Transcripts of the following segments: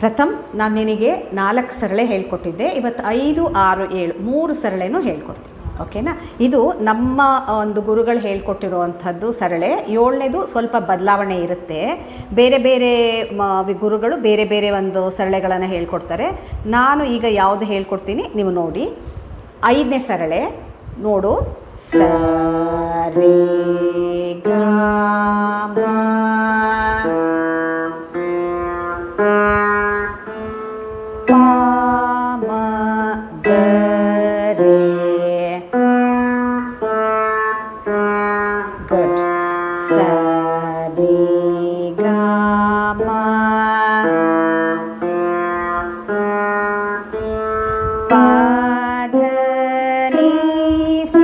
ಪ್ರಥಮ್, ನಾನು ನಿನಗೆ 4 ಸರಳೆ ಹೇಳ್ಕೊಟ್ಟಿದ್ದೆ. ಇವತ್ತು 5, 6, 7 3 ಸರಳೆನೂ ಹೇಳ್ಕೊಡ್ತೀನಿ. ಓಕೆನಾ? ಇದು ನಮ್ಮ ಒಂದು ಗುರುಗಳು ಹೇಳ್ಕೊಟ್ಟಿರುವಂಥದ್ದು ಸರಳೆ. 7ನೇದು ಸ್ವಲ್ಪ ಬದಲಾವಣೆ ಇರುತ್ತೆ. ಬೇರೆ ಬೇರೆ ಗುರುಗಳು ಬೇರೆ ಬೇರೆ ಒಂದು ಸರಳೆಗಳನ್ನು ಹೇಳ್ಕೊಡ್ತಾರೆ. ನಾನು ಈಗ ಯಾವುದು ಹೇಳ್ಕೊಡ್ತೀನಿ ನೀವು ನೋಡಿ. 5ನೇ ಸರಳೆ ನೋಡು. ಸ ರೇ ಗ ಮ ಪ ಮ ಗ ರೇ. ಗುಡ್. ಸ ರೇ ಗ ಮ ಪ ಧ ನೀ ಸ.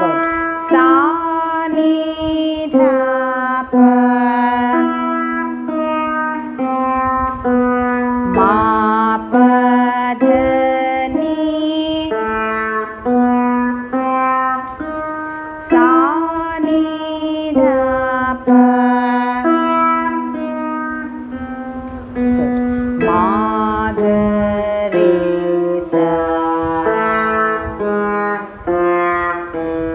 ಗುಡ್. ಸಾ ನೀ ಧ ಪ ಮಾ ಪ ಧ ನೀ ಸಾ ನೀ ಧ ಪ. ಗುಡ್. ಮಾ ಗ ರೇ ಸ.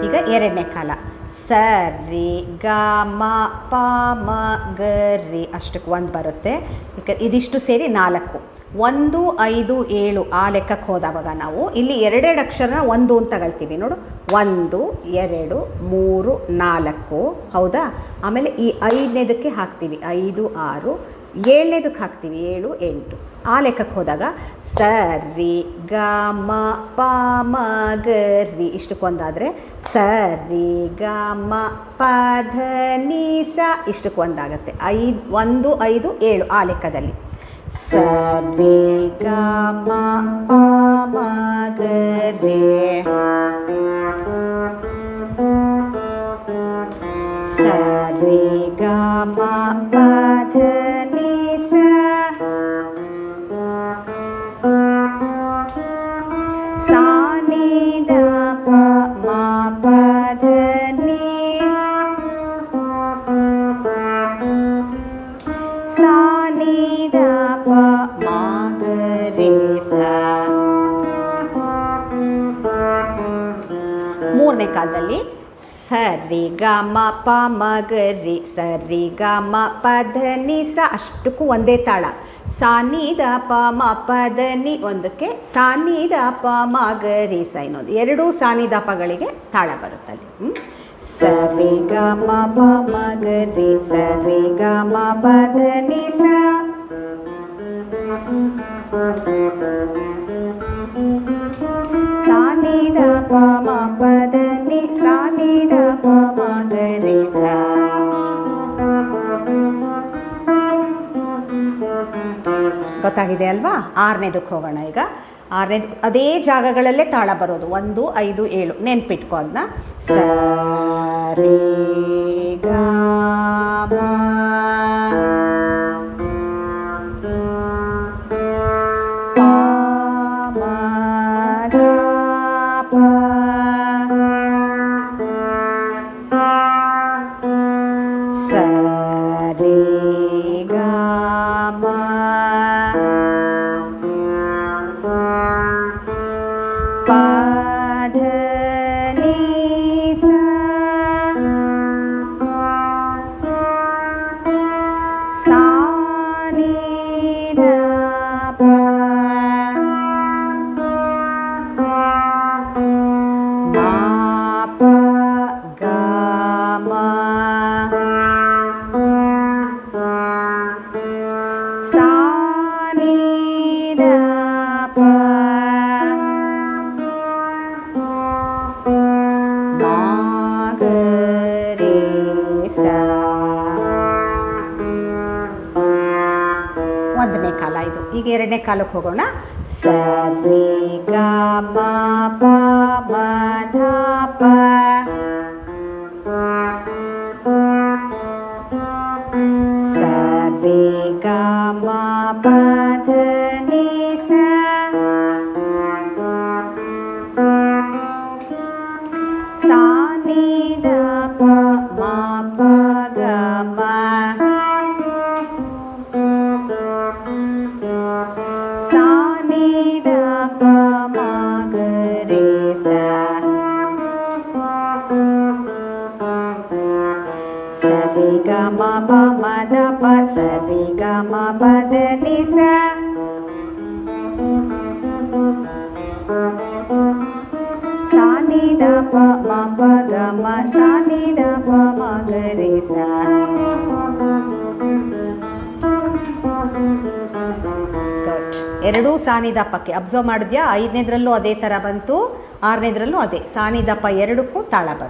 ಈಗ 2ನೇ ಕಾಲ. ಸ ರಿ ಗ ಮ ಪ ಮ ಗ ರಿ ಅಷ್ಟಕ್ಕೆ 1 ಬರುತ್ತೆ. ಇದಿಷ್ಟು ಸೇರಿ 4. 1, 5, 7 ಆ ಲೆಕ್ಕಕ್ಕೆ ಹೋದವಾಗ ನಾವು ಇಲ್ಲಿ 2 ಅಕ್ಷರನ 1 ಅಂತ ತಗೊಳ್ತೀವಿ ನೋಡು. 1, 2, 3, 4. ಹೌದಾ? ಆಮೇಲೆ ಈ 5ನೇದಕ್ಕೆ ಹಾಕ್ತೀವಿ 5, 6. 7ನೇದಕ್ಕೆ ಹಾಕ್ತೀವಿ 7, 8. ಆ ಲೆಕ್ಕಕ್ಕೆ ಹೋದಾಗ ಸ ರಿ ಗ ಮ ಪ ಮ ಗ ರಿ ಇಷ್ಟಕ್ಕೊಂದಾದರೆ ಸ ರಿ ಗ ಮ ಪ ಧ ನೀ ಸ ಇಷ್ಟಕ್ಕೆ ಒಂದಾಗುತ್ತೆ. 1, 5, 7 ಆ ಲೆಕ್ಕದಲ್ಲಿ. ಸ ರಿ ಗ ಮ ಪ ಮ ಗ ರೇ. ಸ ರಿ ಗ ಮ ಪ ಧ ನೀ ಸ. ಸಾ ನೀ ಧ ಪ ಮ ಪ ಧ ನೀ. ಸಾ ನೀ ಧ ಪ ಮ ಗ ರೇ ಸ. 3ನೇ ಕಾಲದಲ್ಲಿ ಸ ರಿ ಗ ಮ ಪ ಮ ಗ ರಿ ಸ ರಿ ಗ ಮ ಪ ಧ ನೀ ಸ ಅಷ್ಟಕ್ಕೂ ಒಂದೇ ತಾಳ. ಸಾ ನೀ ದ ಪ ಮ ಪ ಧ ನೀ ಒಂದಕ್ಕೆ, ಸಾ ನೀ ದ ಪ ಮ ಗ ರಿ ಸ ಇನ್ನೊಂದು. 2 ಸಾ ನೀ ದ ಪಗಳಿಗೆ ತಾಳ ಬರುತ್ತಲ್ಲಿ. ಸ ರಿ ಗ ಮ ಪ ಮ ಗ ರಿ ಸ ರಿ ಗ ಮ ಪ ಧ ನೀ ಸ. ಸಾ ನೀ ದ ಪ ಮ ಪ ಧ ನೀ ಸಾ ನೀ ದ ಪ ಮ ಗ ರೇ ಸ. ಗೊತ್ತಾಗಿದೆ ಅಲ್ವಾ? 6ನೇದಕ್ಕೆ ಹೋಗೋಣ ಈಗ. 6ನೇದು ಅದೇ ಜಾಗಗಳಲ್ಲೇ ತಾಳ ಬರೋದು. 1, 5, 7 ನೆನ್ಪಿಟ್ಕೊ ಅದನ್ನ. ಸ ರೇ ಗ ಮ ಪ ಮ ಧ ಪ ಸ ರೇ ಗ ಮ ಪ ಧ ನೀ ಸ. ಸಾ ನೀ ಧ ಪ ಮಾ ಪ ಗ ಮ ಸಾ ನೀ ಧ ಪ ಮಾ ಗ ರೇ ಸ. 1ನೇ ಕಾಲ ಇದು. ಈಗ 2ನೇ ಕಾಲಕ್ಕೆ ಹೋಗೋಣ. ಸ ರಿ ಗ ಮ ಪ ಮ ಧ ಪ. ಸ ರಿ ಗ ಮ ಪ ಧ ನೀ ಸ. ಸಾ ನೀ ದ ಪ ಮ ಪ ಗ ಮ ಸಾ ನಿ ದ ಪ ಮ ಗ ರೇ ಸ ಸರಿ ಗ ಮ ಪ ಮ ದ ಪ ಸರಿ ಗ ಮ ಪ ದ ನಿ ಸ ಸಾ ನಿ ದ ಪ ಮ ಪ ಗ ಮ ಸಾ ನಿ ದ ಪ ಮ ಗ ರೇ ಸ. ಎರಡೂ ಸಾನಿದಪ್ಪಕ್ಕೆ ಅಬ್ಸರ್ವ್ ಮಾಡಿದ್ಯಾ? 5ನೇದ್ರಲ್ಲೂ ಅದೇ ಥರ ಬಂತು, 6ನೇದ್ರಲ್ಲೂ ಅದೇ. ಸಾನಿದಪ್ಪ ಎರಡಕ್ಕೂ ತಾಳ ಬರುತ್ತೆ.